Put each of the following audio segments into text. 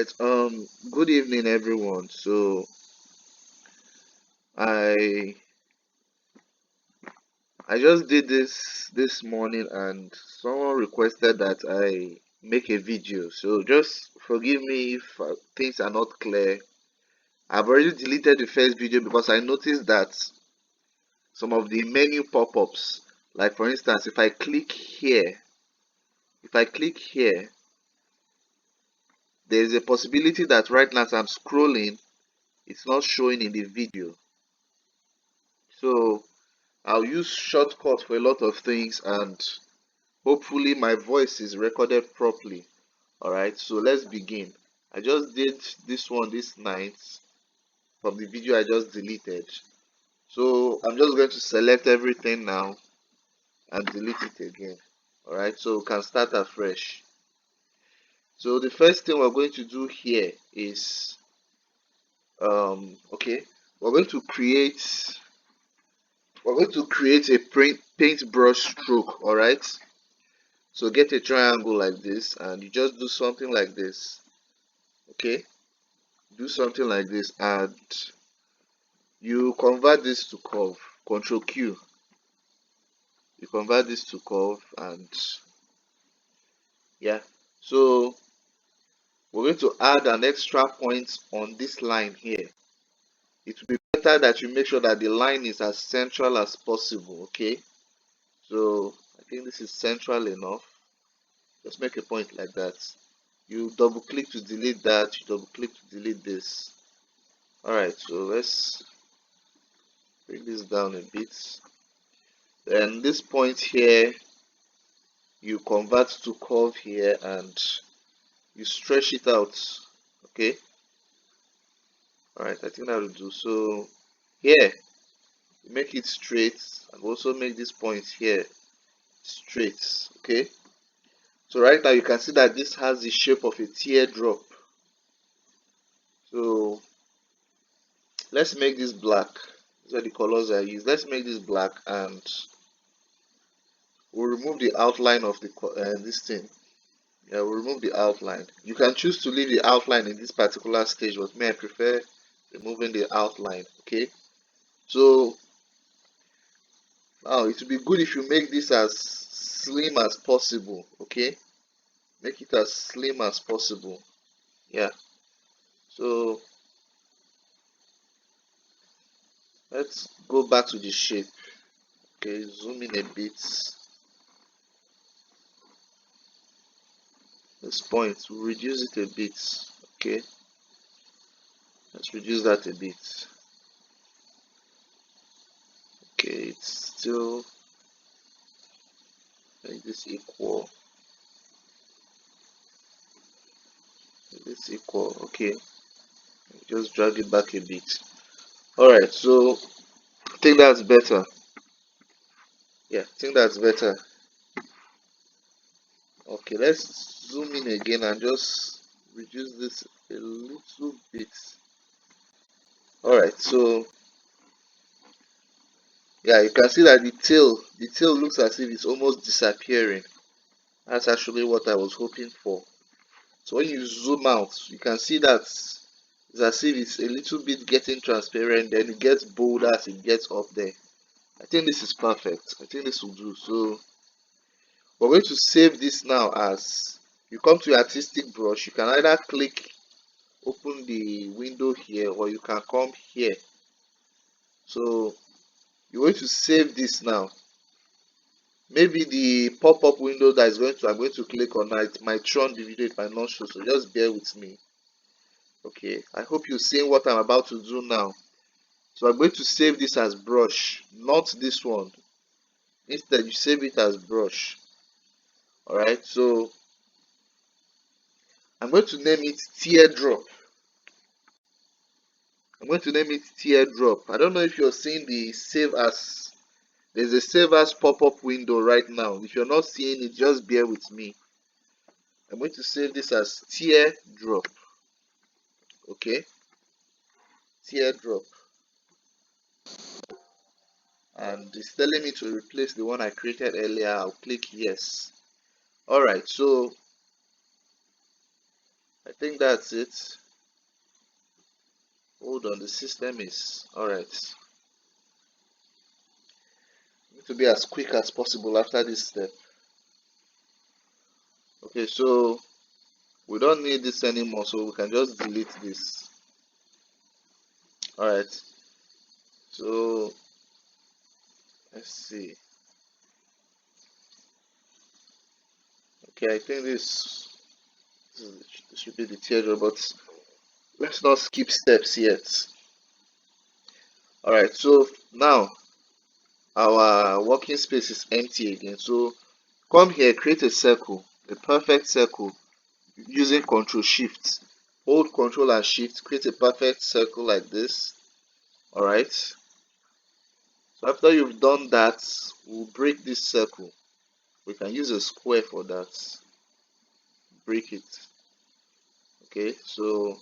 right. Good evening, everyone. So I I just did this morning, and someone requested that I make a video. So just forgive me if things are not clear. I've already deleted the first video because I noticed that some of the menu pop-ups, like for instance, if I click here, there is a possibility that right now as I'm scrolling, it's not showing in the video. So I'll use shortcut for a lot of things, and hopefully my voice is recorded properly. Alright, so let's begin. I just did this one this night from the video I just deleted. So I'm just going to select everything now and delete it again. Alright, so we can start afresh. So the first thing we're going to do here is okay, we're going to create a paintbrush stroke. Alright. So get a triangle like this, and you just do something like this. Okay, do something like this, and you convert this to curve. Control Q. You convert this to curve, and yeah. So we're going to add an extra point on this line here. It will be better that you make sure that the line is as central as possible. Okay. So I think this is central enough. Just make a point like that. You double click to delete that. You double click to delete this. Alright, so let's bring this down a bit. Then this point here, you convert to curve here, and you stretch it out. Okay. Alright, I think that will do. So here, make it straight, and also make this point here straight. Okay. So right now you can see that this has the shape of a teardrop. So let's make this black. These are the colors I use. Let's make this black, and we'll remove the outline of the this thing. Yeah, we'll remove the outline. You can choose to leave the outline in this particular stage, but me, I prefer removing the outline. Okay. So now it will be good if you make this as slim as possible. Okay. Make it as slim as possible. Yeah. So let's go back to the shape. Okay. Zoom in a bit. This point, we'll reduce it a bit. Okay. Let's reduce that a bit. Okay, it's still make this equal. Make this equal. Okay, just drag it back a bit. Alright, so I think that's better. Yeah, I think that's better. Okay, let's zoom in again and just reduce this a little bit. Alright, so yeah, you can see that the tail looks as if it's almost disappearing. That's actually what I was hoping for. So when you zoom out, you can see that it's as if it's a little bit getting transparent, then it gets bolder as it gets up there. I think this is perfect. I think this will do. So we're going to save this now. As you come to your artistic brush, you can either click open the window here, or you can come here. So you're going to save this now. Maybe the pop-up window that is going to I'm going to click on that, it might run the video, it might not show, so just bear with me. Okay, I hope you're seeing what I'm about to do now. So I'm going to save this as brush, not this one. Instead, you save it as brush. Alright, so I'm going to name it teardrop. I'm going to name it teardrop. I don't know if you're seeing the save as. There's a save as pop-up window right now. If you're not seeing it, just bear with me. I'm going to save this as teardrop. Okay, teardrop. And it's telling me to replace the one I created earlier. I'll click yes. Alright, so I I think that's it. Hold on, the system is alright. Need to be as quick as possible after this step. Okay, so we don't need this anymore, so we can just delete this. Alright, so let's see. Okay, I think this should be the teardrop, but let's not skip steps yet. Alright, so now our working space is empty again. So come here, create a circle, a perfect circle using Control Shift. Hold Control and Shift, create a perfect circle like this. Alright. So after you've done that, we'll break this circle. We can use a square for that. Break it. Okay, so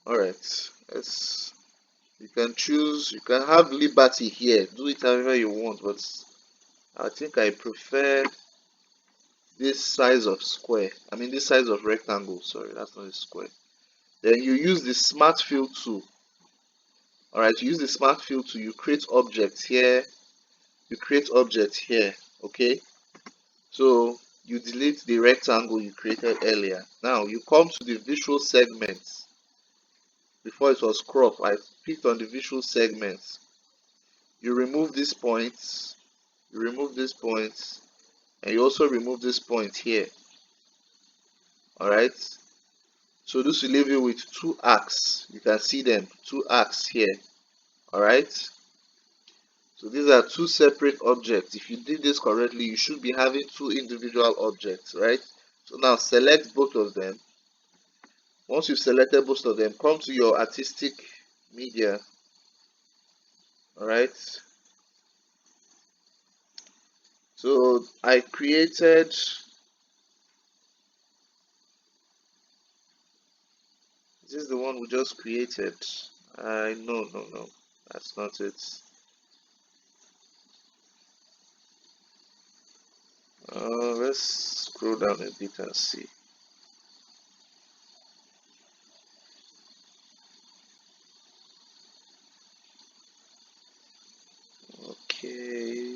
alright. Let's you can choose, you can have liberty here. Do it however you want, but I think I prefer this size of square. I mean this size of rectangle, sorry, that's not a square. Then you use the smart fill tool. Alright, you use the smart fill tool, you create objects here, you create objects here, okay? So you delete the rectangle you created earlier. Now you come to the visual segments. Before it was crop, I picked on the visual segments. You remove these points, you remove these points, and you also remove this point here. Alright, so this will leave you with two arcs. You can see them, two arcs here. Alright, so these are two separate objects. If you did this correctly, you should be having two individual objects, right? So now select both of them. Once you've selected both of them, come to your artistic media. Alright, so I created, is this the one we just created? No, that's not it. Let's scroll down a bit and see. Okay.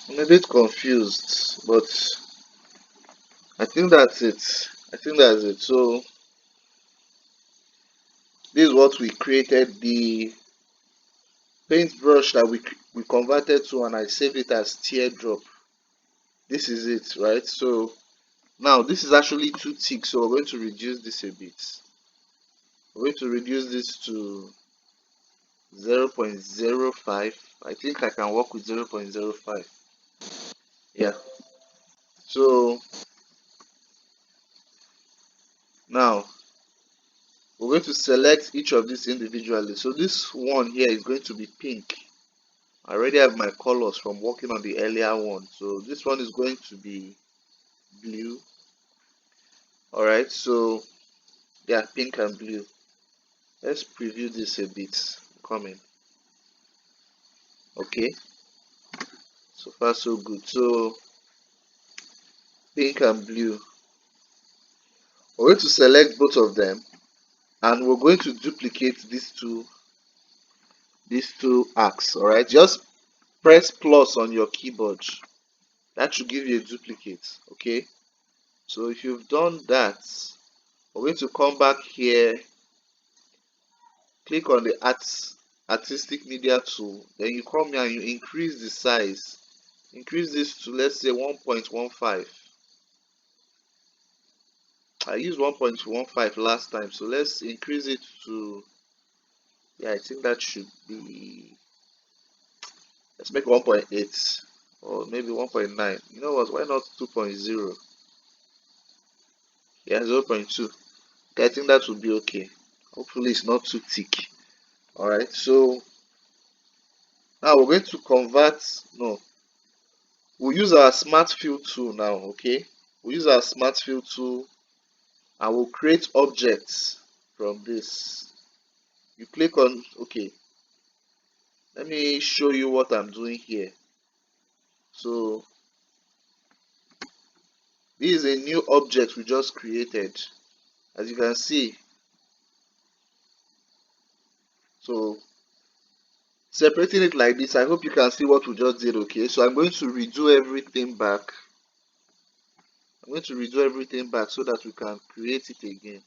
I'm a bit confused, but I think that's it. I think that's it. So this is what we created. The paintbrush that we converted to, and I saved it as teardrop. This is it, right? So now this is actually too thick, so we're going to reduce this a bit. We're going to reduce this to 0.05. I think I can work with 0.05. Yeah. So now we're going to select each of these individually. So this one here is going to be pink. I already have my colors from working on the earlier one. So this one is going to be blue. Alright, so yeah, pink and blue. Let's preview this a bit. Coming. Okay, so far so good. So pink and blue. We're going to select both of them and we're going to duplicate these two arcs. Alright, just press plus on your keyboard. That should give you a duplicate. Okay, so if you've done that, we're going to come back here, click on the artistic media tool, then you come here and you increase the size. Increase this to, let's say, 1.15. I used 1.15 last time, so let's increase it to, yeah, I think that should be, let's make 1.8 or maybe 1.9. You know what, why not 2.0? Yeah, 0.2. Okay, I think that would be okay. Hopefully it's not too thick. Alright, so now we're going to convert, no, We'll use our smart fill tool now, okay? We'll use our smart fill tool and we'll create objects from this. You click on, okay, let me show you what I'm doing here. So this is a new object we just created, as you can see. So separating it like this, I hope you can see what we just did, okay? So I'm going to redo everything back. I'm going to redo everything back so that we can create it again.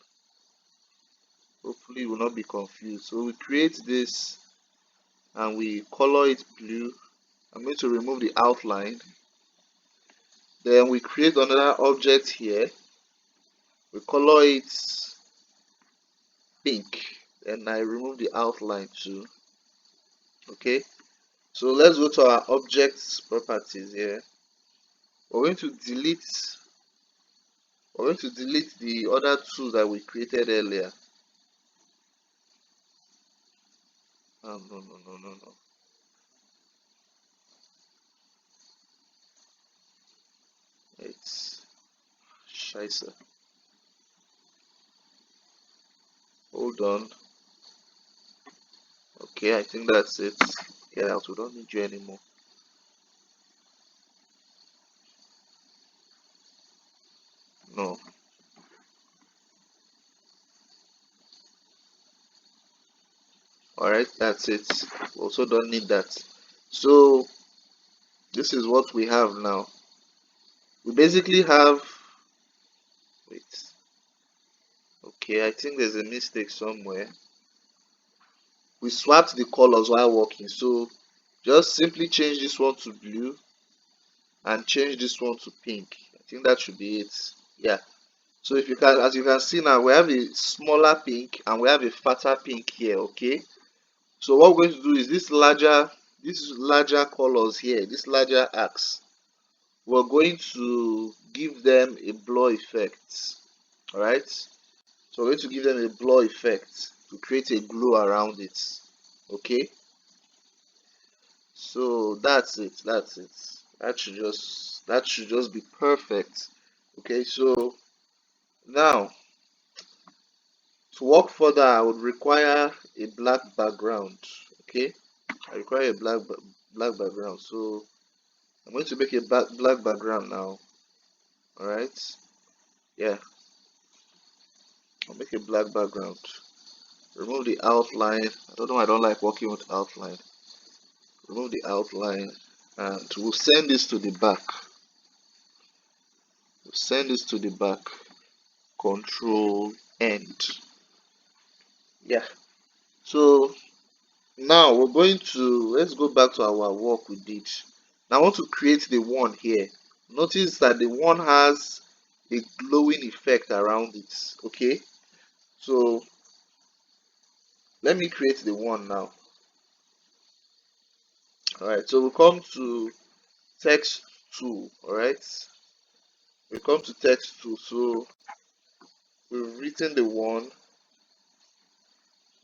Hopefully you will not be confused. So we create this and we color it blue. I'm going to remove the outline. Then we create another object here. We color it pink. And I remove the outline too. Okay. So let's go to our objects properties here. We're going to delete the other two that we created earlier. Oh, no. It's scheiße. Hold on. Okay, I think that's it. Get out. We don't need you anymore. No. Alright, that's it. We also don't need that. So this is what we have now. We basically have, wait, okay, I think there's a mistake somewhere. We swapped the colors while working, so just simply change this one to blue and change this one to pink. I think that should be it. Yeah. So if you can, as you can see now, we have a smaller pink and we have a fatter pink here, okay? So what we're going to do is these larger colors here, this larger arcs, we're going to give them a blur effect. Alright? So we're going to give them a blur effect to create a glow around it. Okay? So that's it. That's it. That should just be perfect. Okay, so now to work further I would require a black background. Okay? I require a black background. So I'm going to make a black background now. Alright? Yeah, I'll make a black background. Remove the outline. I don't know, I don't like working with outline. Remove the outline and we'll send this to the back. We'll send this to the back. Control end. Yeah. So now we're going to, let's go back to our work we did. Now I want to create the one here. Notice that the one has a glowing effect around it. Okay. So let me create the one now. Alright, so we'll come to text tool. Alright, we come to text tool. So we've written the one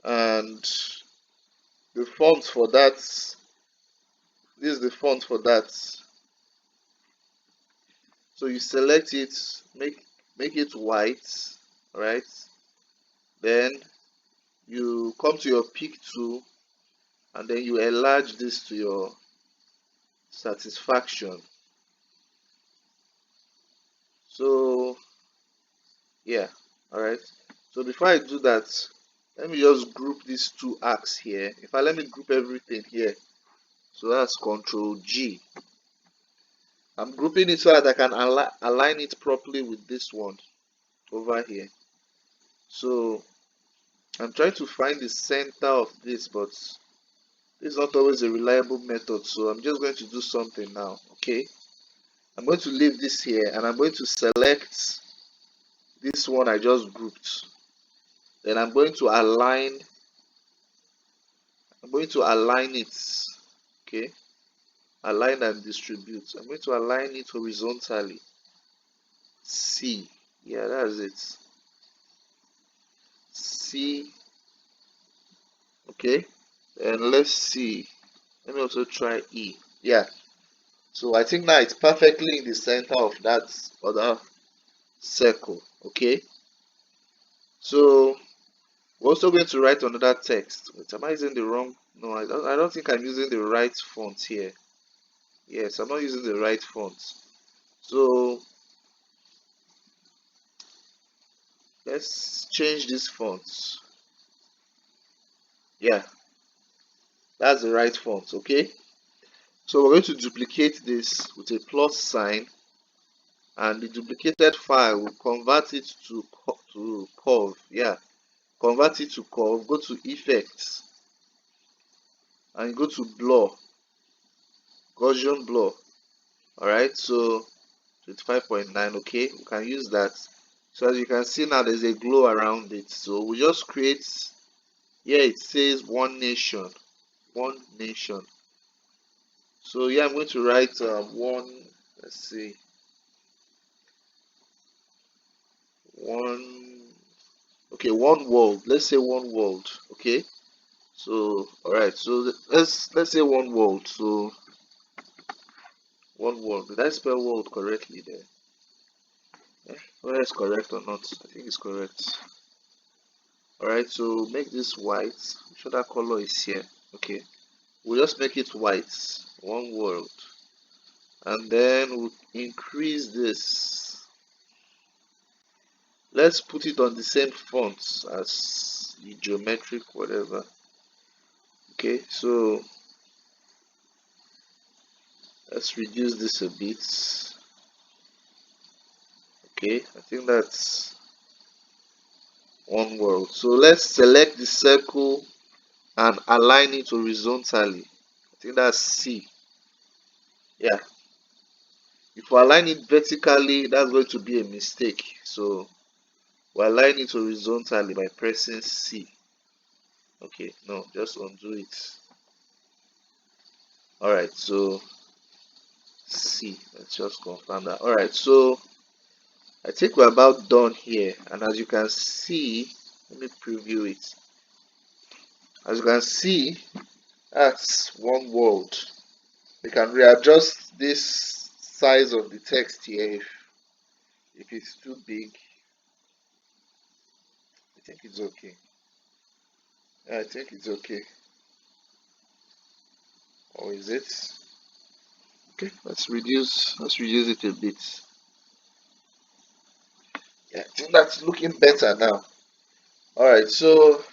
and the font for that. This is the font for that. So you select it, make it white. Alright, then you come to your pick tool and then you enlarge this to your satisfaction. So yeah, alright. So before I do that, let me just group these two arcs here. In fact, let me group everything here. So that's Control G. I'm grouping it so that I can align it properly with this one over here. So I'm trying to find the center of this, but this is not always a reliable method. So I'm just going to do something now. Okay, I'm going to leave this here and I'm going to select this one I just grouped. Then I'm going to align it. Okay, align and distribute. I'm going to align it horizontally. C. Yeah, that's it. C. Okay, and let's see. Let me also try E. Yeah. So I think now it's perfectly in the center of that other circle. Okay. So we're also going to write another text. Wait, am I using the wrong? No, I don't think I'm using the right font here. Yes, I'm not using the right font. So let's change this font. Yeah, that's the right font. Okay. So we're going to duplicate this with a plus sign, and the duplicated file will convert it to curve. Yeah, convert it to curve. Go to effects and go to blur, Gaussian blur. All right, so 25.9. Okay, we can use that. So as you can see now, there's a glow around it. So we just create. Here it says one nation, one nation. So yeah, I'm going to write one. Let's see, one. Okay, one world. Let's say one world. Okay. So all right. So let's say one world. So one world. Did I spell world correctly there? Whether it's correct or not, I think it's correct. All right. So make this white. I'm sure that color is here. Okay. We'll just make it white. One world, and then we'll increase this. Let's put it on the same font as the geometric whatever. Okay. So let's reduce this a bit. Okay, I think that's one world. So let's select the circle and align it horizontally. I think that's C. Yeah, if we align it vertically, that's going to be a mistake. So we align it horizontally by pressing C. Okay, no, just undo it. Alright, so C. Let's just confirm that. Alright, so I think we're about done here. And as you can see, let me preview it. As you can see, that's one world. We can readjust this size of the text here if it's too big. I think it's okay. I think it's okay. Or is it? Okay, let's reduce it a bit. Yeah, I think that's looking better now. Alright, so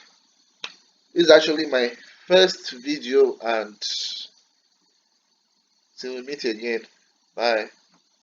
this is actually my first video, and till we meet again. Bye.